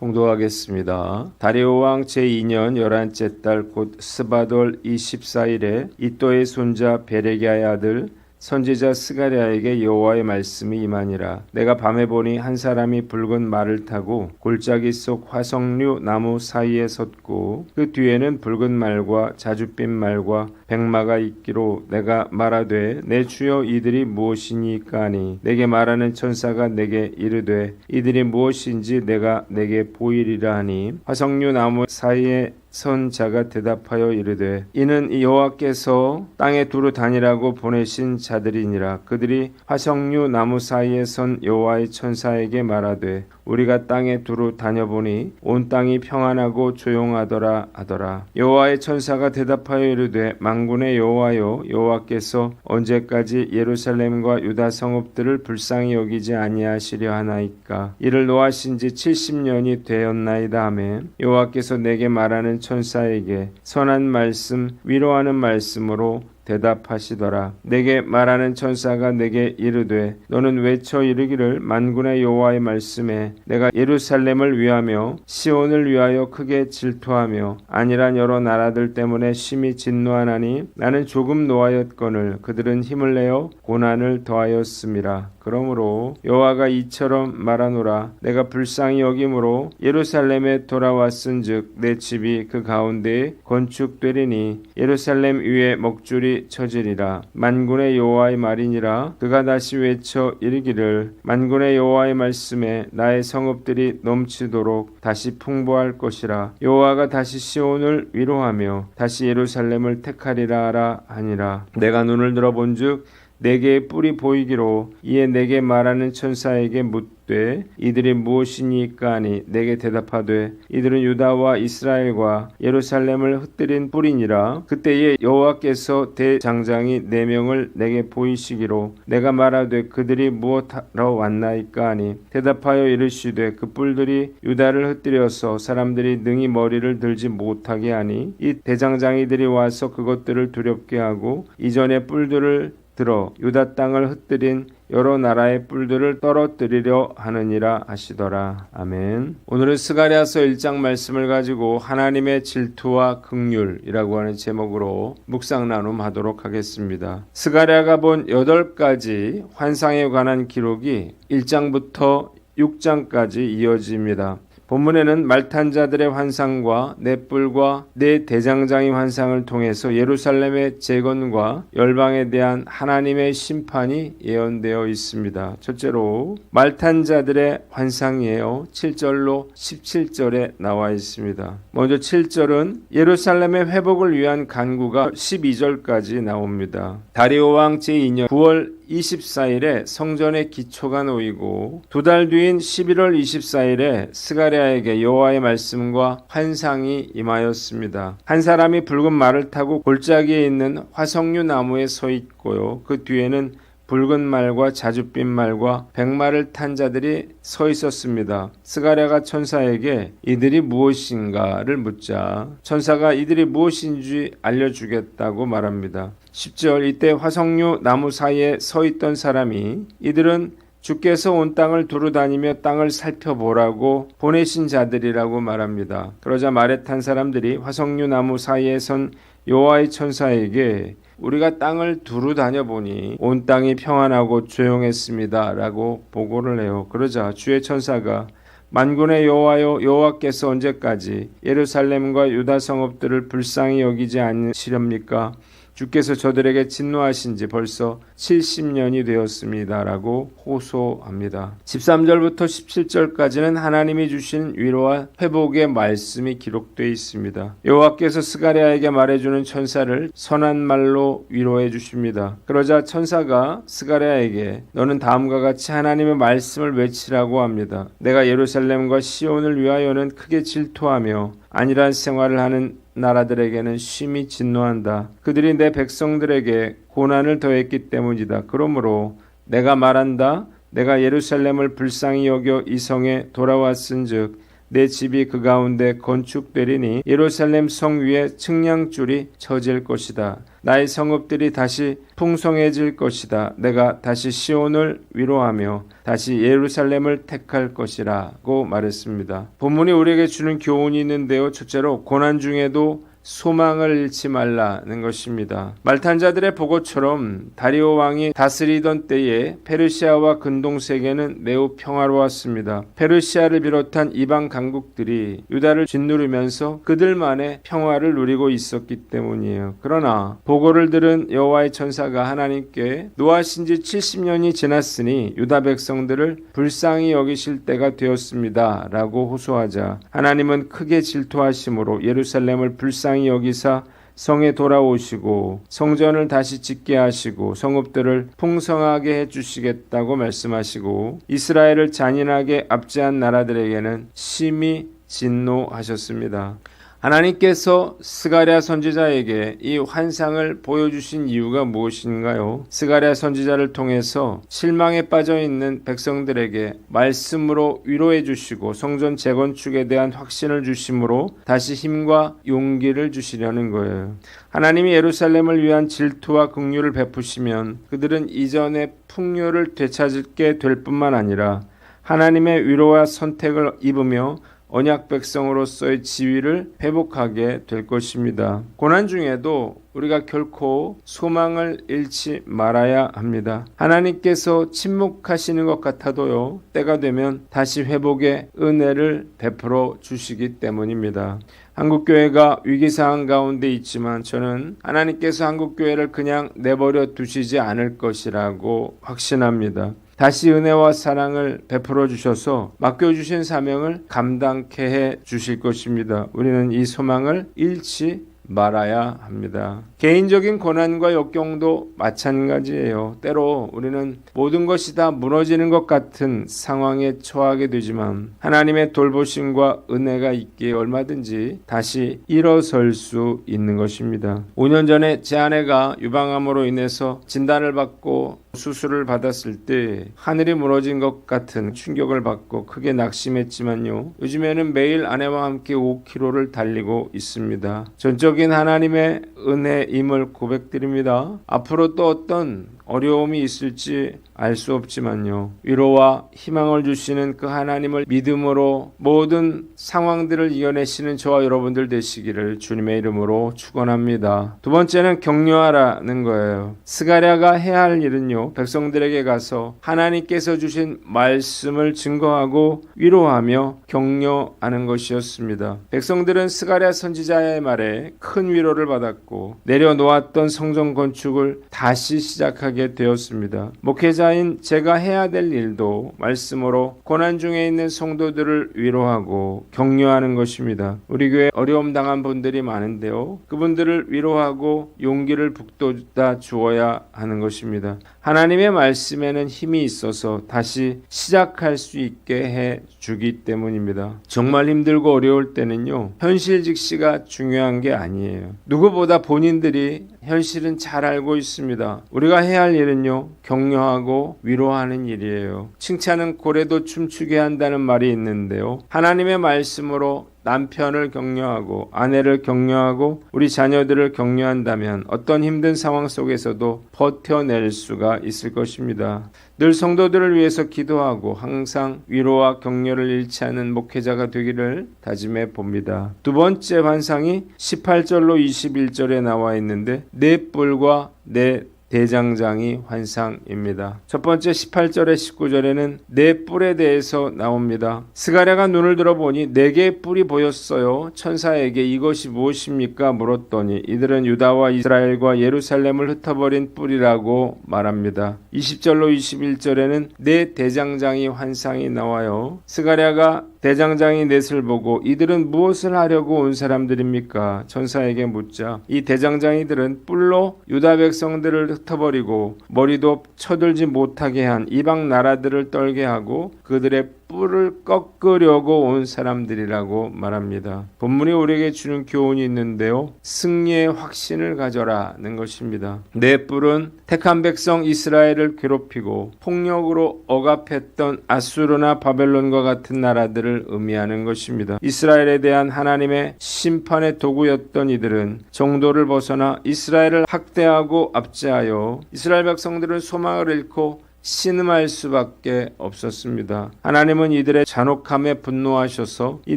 봉독하겠습니다. 다리오 왕 제2년 11째 달 곧 스바돌 24일에 이또의 손자 베레기야의 아들 선지자 스가랴에게 여호와의 말씀이 임하니라. 내가 밤에 보니 한 사람이 붉은 말을 타고 골짜기 속 화석류 나무 사이에 섰고 그 뒤에는 붉은 말과 자줏빛 말과 백마가 있기로 내가 말하되 내 주여 이들이 무엇이니까 하니 내게 말하는 천사가 내게 이르되 이들이 무엇인지 내가 내게 보이리라 하니 화석류 나무 사이에 선 자가 대답하여 이르되 이는 여호와께서 땅에 두루 다니라고 보내신 자들이니라. 그들이 화석류 나무 사이에 선 여호와의 천사에게 말하되 우리가 땅에 두루 다녀보니 온 땅이 평안하고 조용하더라 하더라. 여호와의 천사가 대답하여 이르되 만군의 여호와여 여호와께서 언제까지 예루살렘과 유다 성읍들을 불쌍히 여기지 아니하시려 하나이까. 이를 노하신 지 70년이 되었나이다 하매 여호와께서 내게 말하는 천사에게 선한 말씀 위로하는 말씀으로 대답하시더라. 내게 말하는 천사가 내게 이르되 너는 외쳐 이르기를 만군의 여호와의 말씀에 내가 예루살렘을 위하며 시온을 위하여 크게 질투하며 안일한 여러 나라들 때문에 심히 진노하나니 나는 조금 노하였거늘 그들은 힘을 내어 고난을 더하였음이라. 그러므로 여호와가 이처럼 말하노라. 내가 불쌍히 여김으로 예루살렘에 돌아왔은즉 내 집이 그 가운데에 건축되리니 예루살렘 위에 먹줄이 쳐지리라. 만군의 여호와의 말이니라. 그가 다시 외쳐 이르기를 만군의 여호와의 말씀에 나의 성읍들이 넘치도록 다시 풍부할 것이라. 여호와가 다시 시온을 위로하며 다시 예루살렘을 택하리라 하라 하니라. 내가 눈을 들어본즉 내게 뿔이 보이기로 이에 내게 말하는 천사에게 묻되 이들이 무엇이니까 하니 내게 대답하되 이들은 유다와 이스라엘과 예루살렘을 흩뜨린 뿔이니라. 그때에 여호와께서 대장장이 4명을 내게 보이시기로 내가 말하되 그들이 무엇하러 왔나이까 하니 대답하여 이르시되 그 뿔들이 유다를 흩뜨려서 사람들이 능히 머리를 들지 못하게 하니 이 대장장이들이 와서 그것들을 두렵게 하고 이전의 뿔들을 들어 유다 땅을 흩뜨린 여러 나라의 뿔들을 떨어뜨리려 하느니라 하시더라. 아멘. 오늘은 스가랴서 1장 말씀을 가지고 하나님의 질투와 긍휼이라고 하는 제목으로 묵상 나눔하도록 하겠습니다. 스가랴가 본 8가지 환상에 관한 기록이 1장부터 6장까지 이어집니다. 본문에는 말탄 자들의 환상과 넷뿔과 네 대장장의 환상을 통해서 예루살렘의 재건과 열방에 대한 하나님의 심판이 예언되어 있습니다. 첫째로 말탄 자들의 환상이에요. 7절로 17절에 나와 있습니다. 먼저 7절은 예루살렘의 회복을 위한 간구가 12절까지 나옵니다. 다리오 왕 제2년 9월 24일에 성전의 기초가 놓이고 2달 뒤인 11월 24일에 스가랴에게 여호와의 말씀과 환상이 임하였습니다. 한 사람이 붉은 말을 타고 골짜기에 있는 화석류 나무에 서 있고요. 그 뒤에는 붉은 말과 자줏빛 말과 백마를 탄 자들이 서 있었습니다. 스가랴가 천사에게 이들이 무엇인가를 묻자 천사가 이들이 무엇인지 알려주겠다고 말합니다. 10절 이때 화석류 나무 사이에 서 있던 사람이 이들은 주께서 온 땅을 두루다니며 땅을 살펴보라고 보내신 자들이라고 말합니다. 그러자 말에 탄 사람들이 화석류 나무 사이에 선 여호와의 천사에게 우리가 땅을 두루 다녀보니 온 땅이 평안하고 조용했습니다 라고 보고를 해요. 그러자 주의 천사가 만군의 여호와여 여호와께서 언제까지 예루살렘과 유다 성읍들을 불쌍히 여기지 않으시렵니까? 주께서 저들에게 진노하신 지 벌써 70년이 되었습니다 라고 호소합니다. 13절부터 17절까지는 하나님이 주신 위로와 회복의 말씀이 기록되어 있습니다. 여호와께서 스가랴에게 말해주는 천사를 선한 말로 위로해 주십니다. 그러자 천사가 스가랴에게 너는 다음과 같이 하나님의 말씀을 외치라고 합니다. 내가 예루살렘과 시온을 위하여는 크게 질투하며 안일한 생활을 하는 나라들에게는 심히 진노한다. 그들이 내 백성들에게 고난을 더했기 때문이다. 그러므로 내가 말한다. 내가 예루살렘을 불쌍히 여겨 이 성에 돌아왔은즉 내 집이 그 가운데 건축되리니 예루살렘 성 위에 측량줄이 쳐질 것이다. 나의 성읍들이 다시 풍성해질 것이다. 내가 다시 시온을 위로하며 다시 예루살렘을 택할 것이라고 말했습니다. 본문이 우리에게 주는 교훈이 있는데요. 첫째로 고난 중에도 소망을 잃지 말라는 것입니다. 말탄자들의 보고처럼 다리오 왕이 다스리던 때에 페르시아와 근동 세계는 매우 평화로웠습니다. 페르시아를 비롯한 이방 강국들이 유다를 짓누르면서 그들만의 평화를 누리고 있었기 때문이에요. 그러나 보고를 들은 여호와의 천사가 하나님께 노하신 지 70년이 지났으니 유다 백성들을 불쌍히 여기실 때가 되었습니다 라고 호소하자 하나님은 크게 질투하심으로 예루살렘을 불쌍히 여기사 성에 돌아오시고 성전을 다시 짓게 하시고 성읍들을 풍성하게 해주시겠다고 말씀하시고 이스라엘을 잔인하게 압제한 나라들에게는 심히 진노하셨습니다. 하나님께서 스가랴 선지자에게 이 환상을 보여주신 이유가 무엇인가요? 스가랴 선지자를 통해서 실망에 빠져있는 백성들에게 말씀으로 위로해 주시고 성전 재건축에 대한 확신을 주심으로 다시 힘과 용기를 주시려는 거예요. 하나님이 예루살렘을 위한 질투와 긍휼을 베푸시면 그들은 이전의 풍요를 되찾게 될 뿐만 아니라 하나님의 위로와 선택을 입으며 언약 백성으로서의 지위를 회복하게 될 것입니다. 고난 중에도 우리가 결코 소망을 잃지 말아야 합니다. 하나님께서 침묵하시는 것 같아도요, 때가 되면 다시 회복의 은혜를 베풀어 주시기 때문입니다. 한국교회가 위기상황 가운데 있지만 저는 하나님께서 한국교회를 그냥 내버려 두시지 않을 것이라고 확신합니다. 다시 은혜와 사랑을 베풀어 주셔서 맡겨주신 사명을 감당케 해 주실 것입니다. 우리는 이 소망을 잃지 말아야 합니다. 개인적인 고난과 역경도 마찬가지예요. 때로 우리는 모든 것이 다 무너지는 것 같은 상황에 처하게 되지만 하나님의 돌보심과 은혜가 있기에 얼마든지 다시 일어설 수 있는 것입니다. 5년 전에 제 아내가 유방암으로 인해서 진단을 받고 수술을 받았을 때 하늘이 무너진 것 같은 충격을 받고 크게 낙심했지만요. 요즘에는 매일 아내와 함께 5km를 달리고 있습니다. 전적인 하나님의 은혜임을 고백드립니다. 앞으로 또 어떤 어려움이 있을지 알 수 없지만요. 위로와 희망을 주시는 그 하나님을 믿음으로 모든 상황들을 이겨내시는 저와 여러분들 되시기를 주님의 이름으로 축원합니다. 두 번째는 격려하라는 거예요. 스가랴가 해야 할 일은요. 백성들에게 가서 하나님께서 주신 말씀을 증거하고 위로하며 격려하는 것이었습니다. 백성들은 스가랴 선지자의 말에 큰 위로를 받았고 내려놓았던 성전 건축을 다시 시작하게 되었습니다. 목회자인 제가 해야 될 일도 말씀으로 고난 중에 있는 성도들을 위로하고 격려하는 것입니다. 우리 교회 어려움 당한 분들이 많은데요. 그분들을 위로하고 용기를 북돋아 주어야 하는 것입니다. 하나님의 말씀에는 힘이 있어서 다시 시작할 수 있게 해 주기 때문입니다. 정말 힘들고 어려울 때는요. 현실 직시가 중요한 게 아니에요. 누구보다 본인들이 현실은 잘 알고 있습니다. 우리가 해야 할 일은요. 격려하고 위로하는 일이에요. 칭찬은 고래도 춤추게 한다는 말이 있는데요. 하나님의 말씀으로 남편을 격려하고 아내를 격려하고 우리 자녀들을 격려한다면 어떤 힘든 상황 속에서도 버텨낼 수가 있을 것입니다. 늘 성도들을 위해서 기도하고 항상 위로와 격려를 잃지 않는 목회자가 되기를 다짐해 봅니다. 두 번째 환상이 18절로 21절에 나와 있는데 네 뿔과 네 대장장이 환상입니다. 첫 번째 18절에 19절에는 네 뿔에 대해서 나옵니다. 스가랴가 눈을 들어보니 네 개의 뿔이 보였어요. 천사에게 이것이 무엇입니까? 물었더니 이들은 유다와 이스라엘과 예루살렘을 흩어버린 뿔이라고 말합니다. 20절로 21절에는 네 대장장이 환상이 나와요. 스가랴가 대장장이 넷을 보고 이들은 무엇을 하려고 온 사람들입니까? 천사에게 묻자 이 대장장이들은 뿔로 유다 백성들을 흩어버리고 머리도 쳐들지 못하게 한 이방 나라들을 떨게 하고 그들의 뿔을 꺾으려고 온 사람들이라고 말합니다. 본문이 우리에게 주는 교훈이 있는데요. 승리의 확신을 가져라는 것입니다. 내 뿔은 택한 백성 이스라엘을 괴롭히고 폭력으로 억압했던 아수르나 바벨론과 같은 나라들을 의미하는 것입니다. 이스라엘에 대한 하나님의 심판의 도구였던 이들은 정도를 벗어나 이스라엘을 학대하고 압제하여 이스라엘 백성들은 소망을 잃고 신음할 수밖에 없었습니다. 하나님은 이들의 잔혹함에 분노하셔서 이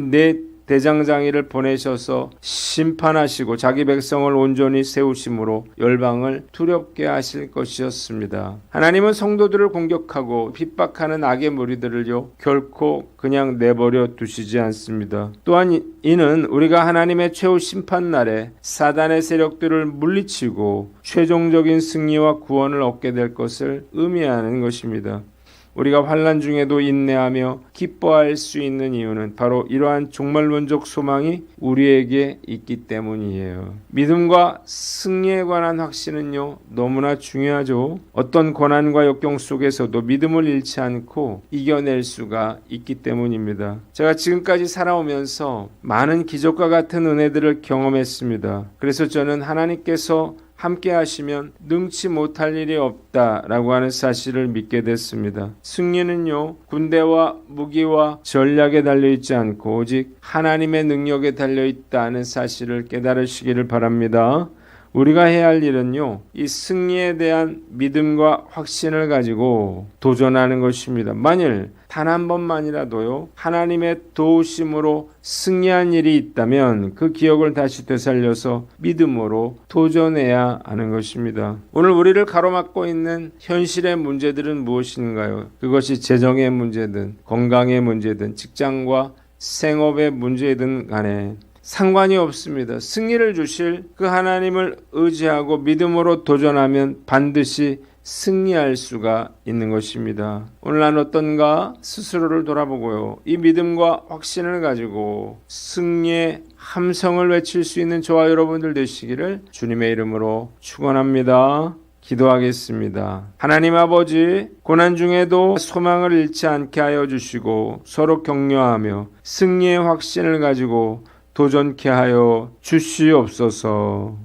네 대장장이를 보내셔서 심판하시고 자기 백성을 온전히 세우심으로 열방을 두렵게 하실 것이었습니다. 하나님은 성도들을 공격하고 핍박하는 악의 무리들을요 결코 그냥 내버려 두시지 않습니다. 또한 이는 우리가 하나님의 최후 심판 날에 사단의 세력들을 물리치고 최종적인 승리와 구원을 얻게 될 것을 의미하는 것입니다. 우리가 환난 중에도 인내하며 기뻐할 수 있는 이유는 바로 이러한 종말론적 소망이 우리에게 있기 때문이에요. 믿음과 승리에 관한 확신은요 너무나 중요하죠. 어떤 고난과 역경 속에서도 믿음을 잃지 않고 이겨낼 수가 있기 때문입니다. 제가 지금까지 살아오면서 많은 기적과 같은 은혜들을 경험했습니다. 그래서 저는 하나님께서 함께 하시면 능치 못할 일이 없다라고 하는 사실을 믿게 됐습니다. 승리는요 군대와 무기와 전략에 달려있지 않고 오직 하나님의 능력에 달려있다는 사실을 깨달으시기를 바랍니다. 우리가 해야 할 일은요 이 승리에 대한 믿음과 확신을 가지고 도전하는 것입니다. 만일 단 한 번만이라도요 하나님의 도우심으로 승리한 일이 있다면 그 기억을 다시 되살려서 믿음으로 도전해야 하는 것입니다. 오늘 우리를 가로막고 있는 현실의 문제들은 무엇인가요? 그것이 재정의 문제든 건강의 문제든 직장과 생업의 문제든 간에 상관이 없습니다. 승리를 주실 그 하나님을 의지하고 믿음으로 도전하면 반드시 승리할 수가 있는 것입니다. 오늘 난 어떤가 스스로를 돌아보고요. 이 믿음과 확신을 가지고 승리의 함성을 외칠 수 있는 저와 여러분들 되시기를 주님의 이름으로 축원합니다. 기도하겠습니다. 하나님 아버지, 고난 중에도 소망을 잃지 않게 하여 주시고 서로 격려하며 승리의 확신을 가지고 도전케 하여 주시옵소서.